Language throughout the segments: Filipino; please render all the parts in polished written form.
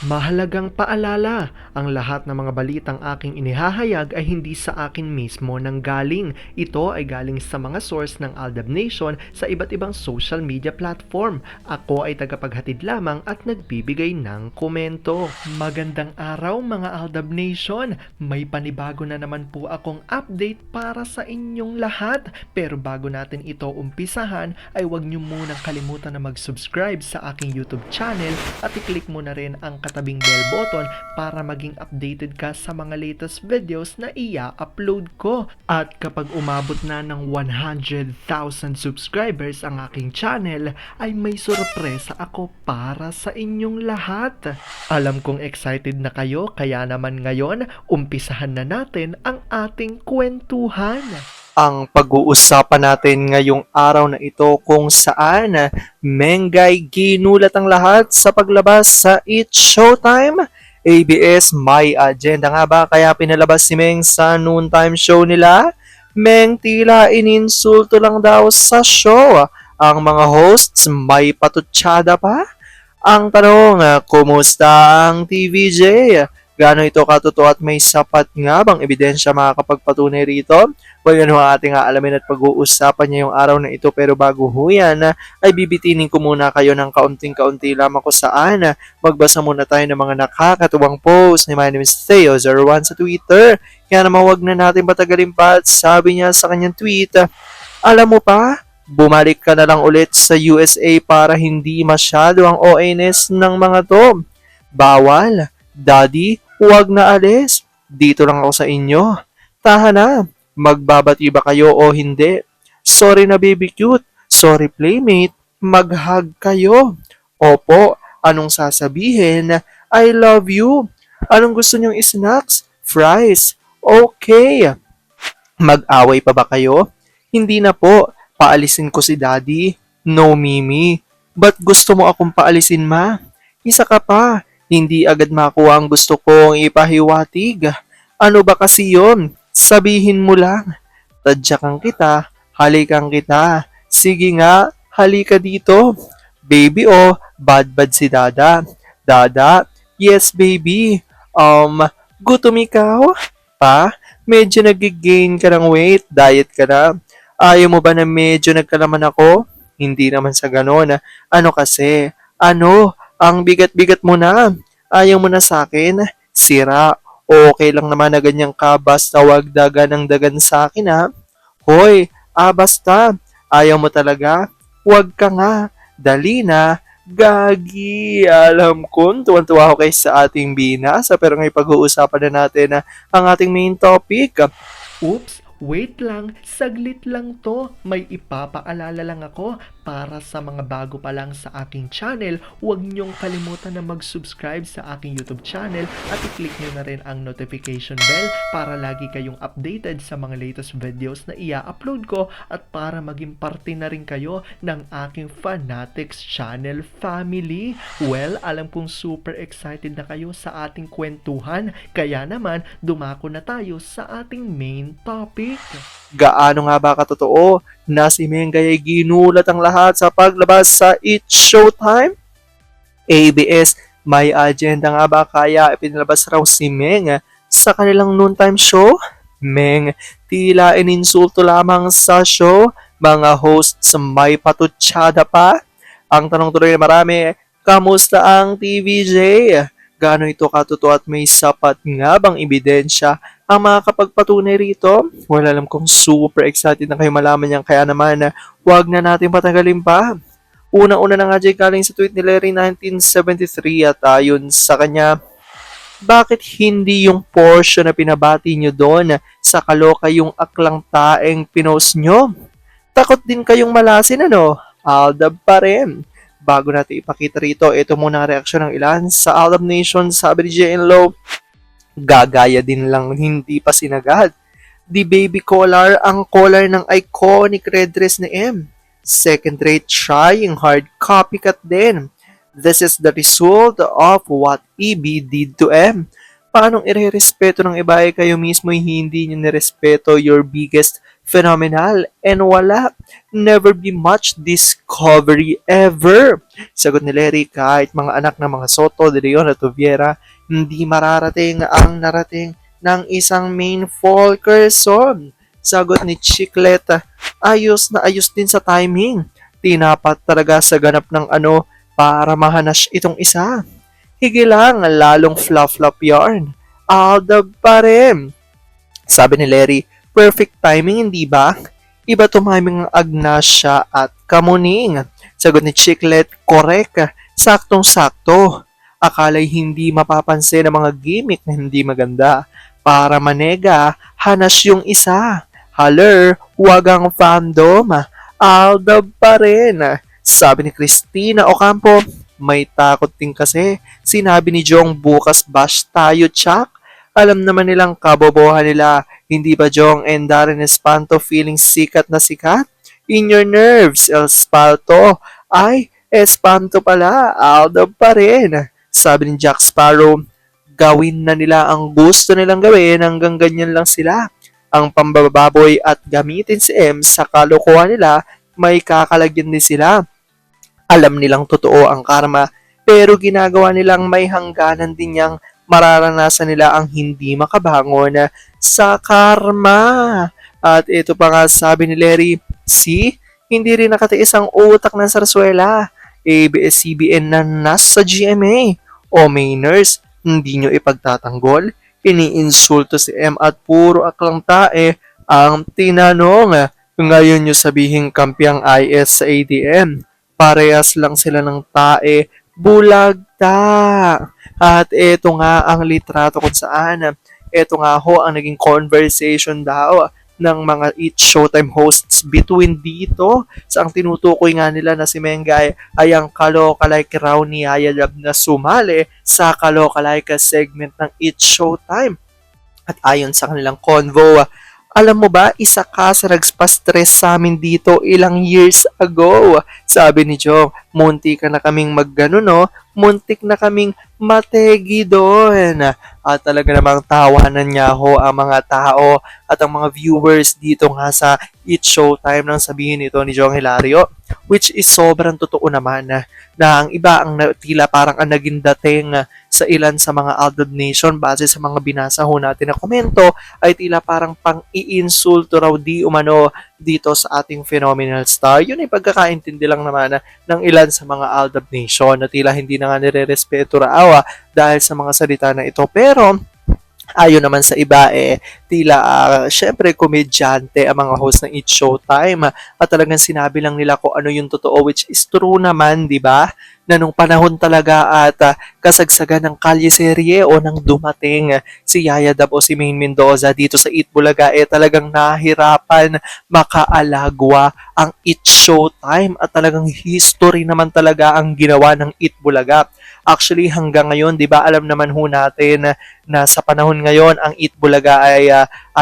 Mahalagang paalala, ang lahat ng mga balitang aking inihahayag ay hindi sa akin mismo nanggaling. Ito ay galing sa mga source ng Aldab Nation sa iba't ibang social media platform. Ako ay tagapaghatid lamang at nagbibigay ng komento. Magandang araw mga Aldab Nation! May panibago na naman po akong update para sa inyong lahat. Pero bago natin ito umpisahan ay huwag niyo munang kalimutan na mag-subscribe sa aking YouTube channel at i-click mo na rin ang katabing bell button para maging updated ka sa mga latest videos na i-upload ko. At kapag umabot na ng 100,000 subscribers ang aking channel, ay may sorpresa ako para sa inyong lahat. Alam kong excited na kayo, kaya naman ngayon, umpisahan na natin ang ating kwentuhan. Ang pag-uusapan natin ngayong araw na ito kung saan Mengay ginulat ang lahat sa paglabas sa It's Showtime. ABS may agenda nga ba kaya pinalabas si Meng sa noontime show nila? Meng tila ininsulto lang daw sa show. Ang mga hosts may patutsada pa? Ang tanong, kumusta ang TVJ? Gaano ito katotoo at may sapat nga bang ebidensya makakapagpatunay rito? Well, yan ho ang ating aalamin at pag-uusapan niya yung araw na ito. Pero bago ho yan, ay bibitinin ko muna kayo ng kaunting-kaunti lamang kung saan. Magbasa muna tayo ng mga nakakatuwang post ni My name is Theo01 sa Twitter. Kaya naman huwag na natin patagalin pa at sabi niya sa kanyang tweet, alam mo pa, bumalik ka na lang ulit sa USA para hindi masyado ang ONS ng mga to. Bawal. Daddy, huwag na alis. Dito lang ako sa inyo. Tahan na. Magbabati ba kayo o hindi? Sorry na baby cute. Sorry playmate. Mag-hug kayo. Opo, anong sasabihin? I love you. Anong gusto niyong snacks? Fries. Okay. Mag-away pa ba kayo? Hindi na po. Paalisin ko si daddy. No, Mimi. Ba't gusto mo akong paalisin, ma? Isa ka pa. Hindi agad makuha ang gusto kong ipahiwatig. Ano ba kasi yon? Sabihin mo lang. Tadyakan kita, halikan kita. Sige nga, halika dito. Baby bad si Dada. Dada, yes baby. Gutom ikaw? Pa, medyo nag-gain ka ng weight, diet ka na. Ayaw mo ba na medyo nagkalaman ako? Hindi naman sa ganon. Ano kasi? Ang bigat-bigat mo na. Ayaw mo na sa akin? Sira. Okay lang naman na ganyan ka basta wag dagan ng dagan sa akin ha. Hoy, basta. Ayaw mo talaga? Wag ka nga. Dali na. Gagi. Alam ko, tuwan-tuwa ako kay sa ating binasa pero ngayon pag-uusapan na natin ang ating main topic. Oops! Wait lang, saglit lang to. May ipapaalala lang ako para sa mga bago pa lang sa aking channel. Huwag niyong kalimutan na mag-subscribe sa aking YouTube channel at i-click niyo na rin ang notification bell para lagi kayong updated sa mga latest videos na i-upload ko at para maging parte na rin kayo ng aking Fanatics channel family. Well, alam kong super excited na kayo sa ating kwentuhan, kaya naman dumako na tayo sa ating main topic. Gaano nga ba katotoo na si Mengay ay ginulat ang lahat sa paglabas sa It's Showtime? ABS, may agenda nga ba kaya ipinalabas raw si Meng sa kanilang noontime show? Meng, tila ininsulto lamang sa show, mga hosts may patutsada pa? Ang tanong tuloy na marami, kamusta ang TVJ? Gaano ito katotoo at may sapat nga bang ebidensya ang makakapagpatunay rito? Well, alam kong super excited na kayo malaman yan, kaya naman huwag na natin patagalin pa. Unang-una na nga dyan galing sa tweet ni Larry 1973 at ayon sa kanya, bakit hindi yung portion na pinabati nyo doon sa kaloka yung aklang taeng pinost nyo? Takot din kayong malasin Aldab pa rin. Bago natin ipakita rito, ito muna ang reaksyon ng ilan sa Aldab Nation, sabi ni JN Low. Gagaya din lang, hindi pa sinagad. The baby collar, ang collar ng iconic red dress ni M. Second rate trying hard copycat din. This is the result of what EB did to M. Paanong irerespeto ng iba kayo mismo hindi nyo nirespeto your biggest phenomenal and wala. never be much discovery ever. Sagot ni Larry, kahit mga anak ng mga Soto, De Leon at Tuviera, hindi mararating ang narating ng isang main Fulkerson. Sagot ni Chiclet, ayos na ayos din sa timing. Tinapat talaga sa ganap ng para mahanas itong isa. Higilang lalong fluff-fluff yarn. Aldab pa rin. Sabi ni Larry, perfect timing hindi ba? Iba tumiming ang Agnacia at Kamuning. Sagot ni Chiclet, correct. Saktong-sakto. Akala'y hindi mapapansin ang mga gimmick na hindi maganda. Para manega, hanas yung isa. Haller, huwag ang fandom. Aldab pa rin. Sabi ni Christina Ocampo, may takot din kasi. Sinabi ni Jong bukas bash tayo, Chuck. Alam naman nilang kabobohan nila. Hindi ba Jong and Darren Espanto feeling sikat na sikat? In your nerves, El Spalto. Ay, Espanto pala. Aldab pa rin. Sabi ni Jack Sparrow, gawin na nila ang gusto nilang gawin hanggang ganyan lang sila. Ang pambababoy at gamitin si M sa kalokohan nila, may kakalagyan din sila. Alam nilang totoo ang karma, pero ginagawa nilang may hangganan din niyang mararanasan nila ang hindi makabangon sa karma. At ito pa nga sabi ni Larry, see, hindi rin nakatiis ang utak ng Sarsuela. ABS-CBN na nasa GMA. O Mainers, hindi nyo ipagtatanggol? Iniinsulto si M at puro aklang tae ang tinanong. Ngayon nyo sabihin kampiang IS sa ADM. Parehas lang sila ng tae, bulagta. At ito nga ang litrato kung saan. Ito nga ho ang naging conversation daw ng mga Eat Showtime hosts between dito. Sa ang tinutukoy nga nila na si Mengay ay ang kalokalike raw ni Yayadab na sumali sa kalokalike segment ng Eat Showtime. At ayon sa kanilang convo, alam mo ba, isa ka sa nagpa-stress sa amin dito ilang years ago. Sabi ni Jong, muntik ka na kaming maggano no, muntik na kaming mategi doon. At talaga namang tawanan niya ho ang mga tao at ang mga viewers dito nga sa Eat Showtime nang sabihin ito ni Jong Hilario. Which is sobrang totoo naman na ang iba ang tila parang ang naging dating sa ilan sa mga Aldab Nation base sa mga binasa ho natin na komento ay tila parang pang-iinsulto raw di umano dito sa ating phenomenal star. Yun ay pagkakaintindi lang naman ng ilan sa mga Aldab Nation na tila hindi na nga nire-respeto raw dahil sa mga salita na ito. Pero ayon naman sa iba tila syempre komedyante ang mga host ng Eat Showtime at talagang sinabi lang nila kung ano yung totoo, which is true naman, di ba? Na nung panahon talaga at kasagsagan ng Kalye Serye o nang dumating si Yayadab o si Maine Mendoza dito sa Eat Bulaga talagang nahirapan makaalagwa ang Eat Showtime at talagang history naman talaga ang ginawa ng Eat Bulaga. Actually, hanggang ngayon, di ba, alam naman ho natin na sa panahon ngayon, ang Eat Bulaga ay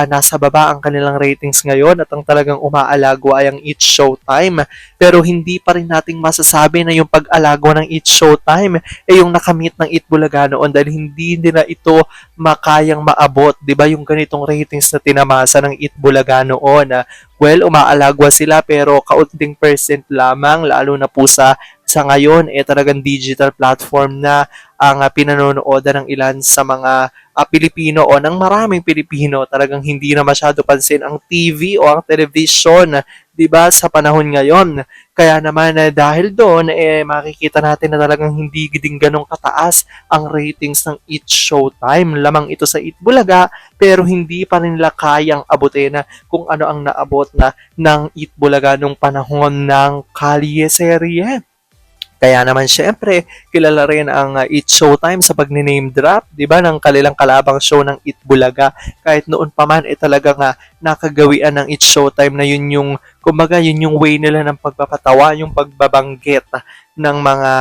nasa baba ang kanilang ratings ngayon at ang talagang umaalagwa ay ang Eat Showtime. Pero hindi pa rin nating masasabi na yung pag-alagwa ng Eat Showtime yung nakamit ng Eat Bulaga noon dahil hindi nila ito makayang maabot, di ba, yung ganitong ratings na tinamasa ng Eat Bulaga noon. Well, umaalagwa sila pero kaunting percent lamang, lalo na po sa ngayon talagang digital platform na ang pinanonood ng ilan sa mga Pilipino o ng maraming Pilipino. Talagang hindi na masyado pansin ang TV o ang television, 'di ba, sa panahon ngayon. Kaya naman dahil doon makikita natin na talagang hindi din ganong kataas ang ratings ng Eat Showtime. Lamang ito sa Eat Bulaga pero hindi pa rin nila kayang abutin kung ano ang naabot na ng Eat Bulaga nung panahon ng Kalye Serye. Kaya naman syempre, kilala rin ang Eat Showtime sa pag-name drop, 'di ba, ng kanilang kalabang show ng Eat Bulaga. Kahit noon pa man talagang nakagawian ng Eat Showtime na yun yung kumbaga yun yung way nila ng pagpapatawa, yung pagbabanggit ng mga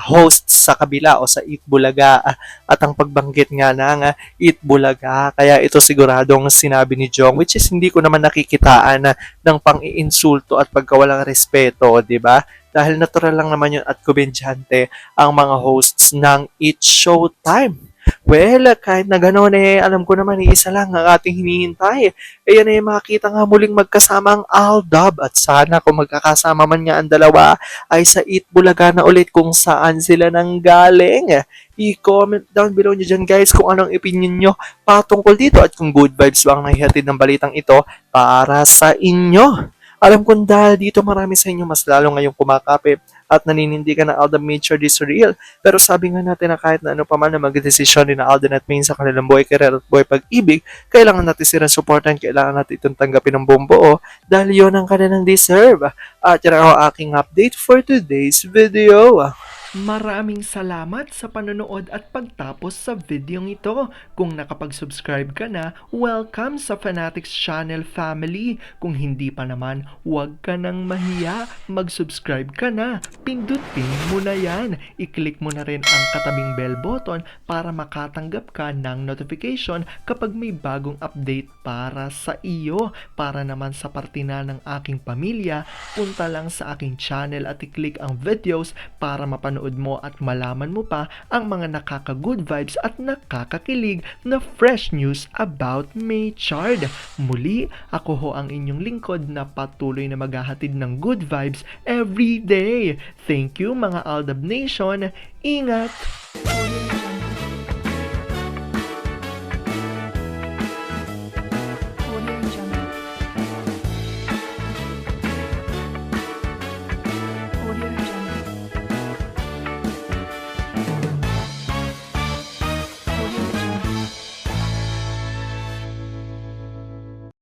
hosts sa kabila o sa Eat Bulaga at ang pagbanggit nga ng Eat Bulaga. Kaya ito siguradong sinabi ni Jong, which is hindi ko naman nakikitaan ng pang-iinsulto at pagkawalang respeto, 'di ba? Dahil natural lang naman yun at komedyante ang mga hosts ng Eat Showtime. Well, kahit na gano'n alam ko naman isa lang ang ating hinihintay. Ayan makita nga muling magkasama ang Aldab at sana kung magkakasama man nga ang dalawa ay sa Eat Bulaga na ulit kung saan sila nanggaling. I-comment down below nyo dyan guys kung anong opinion nyo patungkol dito at kung good vibes ba ang nahihatid ng balitang ito para sa inyo. Alam kong dahil dito marami sa inyo mas lalo ngayong kumakapit at naninindigan na Alden made sure this real. Pero sabi nga natin na kahit na ano pa man na magdesisyon ni na Alden at Maine sa kanilang buhay career at buhay pag-ibig, kailangan natin silang supportan, kailangan natin itong tanggapin ng buong buo dahil yon ang kanilang deserve. At yan ang aking update for today's video. Maraming salamat sa panonood at pagtapos sa videong ito. Kung nakapag-subscribe ka na, welcome sa Fanatics Channel family. Kung hindi pa naman, huwag ka nang mahiya. Mag-subscribe ka na. Pindutin mo na yan. I-click mo na rin ang katabing bell button para makatanggap ka ng notification kapag may bagong update para sa iyo. Para naman sa parte na ng aking pamilya, punta lang sa aking channel at i-click ang videos para mapanood mo at malaman mo pa ang mga nakaka-good vibes at nakakakilig na fresh news about Maychard. Muli, ako ho ang inyong lingkod na patuloy na maghahatid ng good vibes every day. Thank you mga Aldab Nation. Ingat!